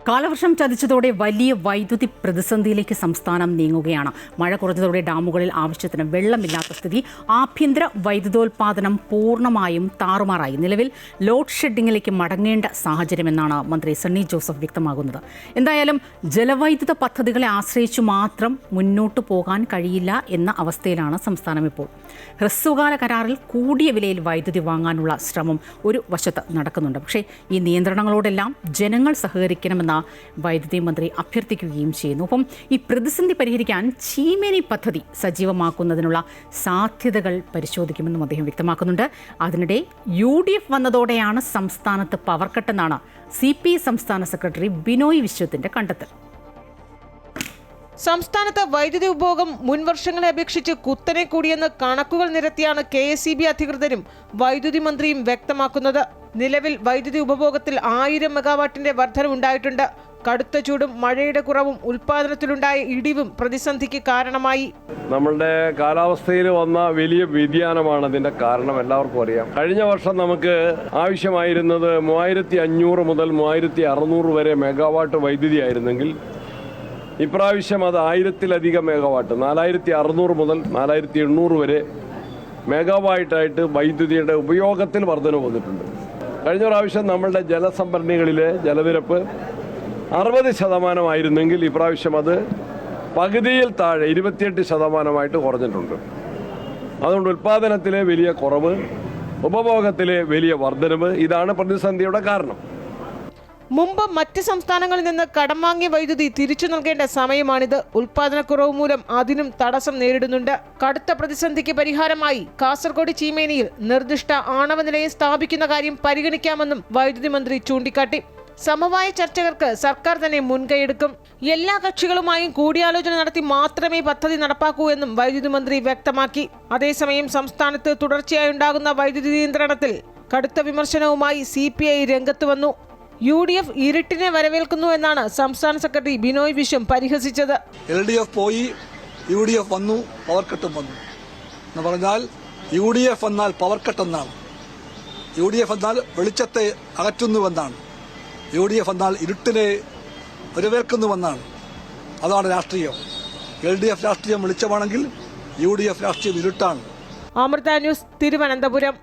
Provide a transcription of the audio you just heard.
കാലവർഷം ചതിച്ചതോടെ വലിയ വൈദ്യുതി പ്രതിസന്ധിയിലേക്ക് സംസ്ഥാനം നീങ്ങുകയാണ്. മഴ കുറഞ്ഞതോടെ ഡാമുകളിൽ ആവശ്യത്തിന് വെള്ളമില്ലാത്ത സ്ഥിതി. ആഭ്യന്തര വൈദ്യുതോൽപാദനം പൂർണ്ണമായും താറുമാറായി. നിലവിൽ ലോഡ് ഷെഡിങ്ങിലേക്ക് മടങ്ങേണ്ട സാഹചര്യമെന്നാണ് മന്ത്രി സണ്ണി ജോസഫ് വ്യക്തമാകുന്നത്. എന്തായാലും ജലവൈദ്യുത പദ്ധതികളെ ആശ്രയിച്ചു മാത്രം മുന്നോട്ടു പോകാൻ കഴിയില്ല എന്ന അവസ്ഥയിലാണ് സംസ്ഥാനം ഇപ്പോൾ. ഹ്രസ്വകാല കരാറിൽ കൂടിയ വിലയിൽ വൈദ്യുതി വാങ്ങാനുള്ള ശ്രമം ഒരു വശത്ത് നടക്കുന്നുണ്ട്. പക്ഷേ ഈ നിയന്ത്രണങ്ങളോടെല്ലാം ജനങ്ങൾ സഹകരിക്കണമെന്ന് വൈദ്യുതി മന്ത്രി അഭ്യർത്ഥിക്കുകയും ചെയ്യുന്നു. ഒപ്പം ഈ പ്രതിസന്ധി പരിഹരിക്കാൻ ചീമേനി പദ്ധതി സജീവമാക്കുന്നതിനുള്ള സാധ്യതകൾ പരിശോധിക്കുമെന്നും അദ്ദേഹം വ്യക്തമാക്കുന്നുണ്ട്. അതിനിടെ UDF വന്നതോടെയാണ് സംസ്ഥാനത്ത് പവർ കട്ടെന്നാണ് CPI സംസ്ഥാന സെക്രട്ടറി ബിനോയ് വിശ്വത്തിന്റെ കണ്ടെത്തൽ. സംസ്ഥാനത്ത് വൈദ്യുതി ഉപഭോഗം മുൻവർഷങ്ങളെ അപേക്ഷിച്ച് കുത്തനെ കൂടിയെന്ന് കണക്കുകൾ നിരത്തിയാണ് KSEB അധികൃതരും വൈദ്യുതി മന്ത്രിയും വ്യക്തമാക്കുന്നത്. നിലവിൽ വൈദ്യുതി ഉപഭോഗത്തിൽ 1000 മെഗാവാട്ടിന്റെ വർധനവുണ്ടായിട്ടുണ്ട്. കടുത്ത ചൂടും മഴയുടെ കുറവും ഉൽപാദനത്തിലുണ്ടായ ഇടിവും പ്രതിസന്ധിക്ക് കാരണമായി. നമ്മളുടെ കാലാവസ്ഥയിൽ വന്ന വലിയ വ്യതിയാനമാണ് അതിന്റെ കാരണം. എല്ലാവർക്കും അറിയാം. കഴിഞ്ഞ വർഷം നമുക്ക് ആവശ്യമായിരുന്നത് 3500 മുതൽ 3600 വരെ മെഗാവാട്ട് വൈദ്യുതി ആയിരുന്നെങ്കിൽ ഇപ്രാവശ്യം അത് 1000-ലധികം മെഗാവാട്ട്, 4600 മുതൽ 4800 വരെ മെഗാവാട്ടായിട്ട് വൈദ്യുതിയുടെ ഉപയോഗത്തിൽ വർധന വന്നിട്ടുണ്ട്. കഴിഞ്ഞ പ്രാവശ്യം നമ്മളുടെ ജലസംഭരണികളിലെ ജലനിരപ്പ് 60% ആയിരുന്നെങ്കിൽ ഇപ്രാവശ്യം അത് പകുതിയിൽ താഴെ 28% കുറഞ്ഞിട്ടുണ്ട്. അതുകൊണ്ട് ഉൽപ്പാദനത്തിലെ വലിയ കുറവ്, ഉപഭോഗത്തിലെ വലിയ വർധനവ്, ഇതാണ് പ്രതിസന്ധിയുടെ കാരണം. മുമ്പ് മറ്റ് സംസ്ഥാനങ്ങളിൽ നിന്ന് കടം വാങ്ങിയ വൈദ്യുതി തിരിച്ചു നൽകേണ്ട സമയമാണിത്. ഉൽപാദനക്കുറവ് മൂലം അതിനും തടസ്സം നേരിടുന്നുണ്ട്. കടുത്ത പ്രതിസന്ധിക്ക് പരിഹാരമായി കാസർഗോഡ് ചീമേനിയിൽ നിർദ്ദിഷ്ട ആണവ നിലയം സ്ഥാപിക്കുന്ന കാര്യം പരിഗണിക്കാമെന്നും വൈദ്യുതി മന്ത്രി ചൂണ്ടിക്കാട്ടി. സമവായ ചർച്ചകൾക്ക് സർക്കാർ തന്നെ മുൻകൈയെടുക്കും. എല്ലാ കക്ഷികളുമായും കൂടിയാലോചന നടത്തി മാത്രമേ പദ്ധതി നടപ്പാക്കൂ എന്നും വൈദ്യുതി മന്ത്രി വ്യക്തമാക്കി. അതേസമയം സംസ്ഥാനത്ത് തുടർച്ചയായി ഉണ്ടാകുന്ന വൈദ്യുതി നിയന്ത്രണത്തിൽ കടുത്ത വിമർശനവുമായി CPI രംഗത്ത് വന്നു. UDF ഇരുട്ടിനെ വരവേൽക്കുന്നു എന്നാണ് സംസ്ഥാന സെക്രട്ടറി ബിനോയ് വിശ്വം പരിഹസിച്ചത്. LDF പോയി, UDF വന്നു, പവർ കട്ടും വന്നു എന്ന് പറഞ്ഞാൽ UDF എന്നാൽ പവർ കട്ട് എന്നാണ്. UDF എന്നാൽ വെളിച്ചത്തെ അകറ്റുന്നുവെന്നാണ്. UDF എന്നാൽ ഇരുട്ടിനെ വരവേൽക്കുന്നുവെന്നാണ്. അതാണ് രാഷ്ട്രീയം. LDF രാഷ്ട്രീയം വെളിച്ചമാണെങ്കിൽ UDF രാഷ്ട്രീയം ഇരുട്ടാണ്. അമൃത ന്യൂസ്, തിരുവനന്തപുരം.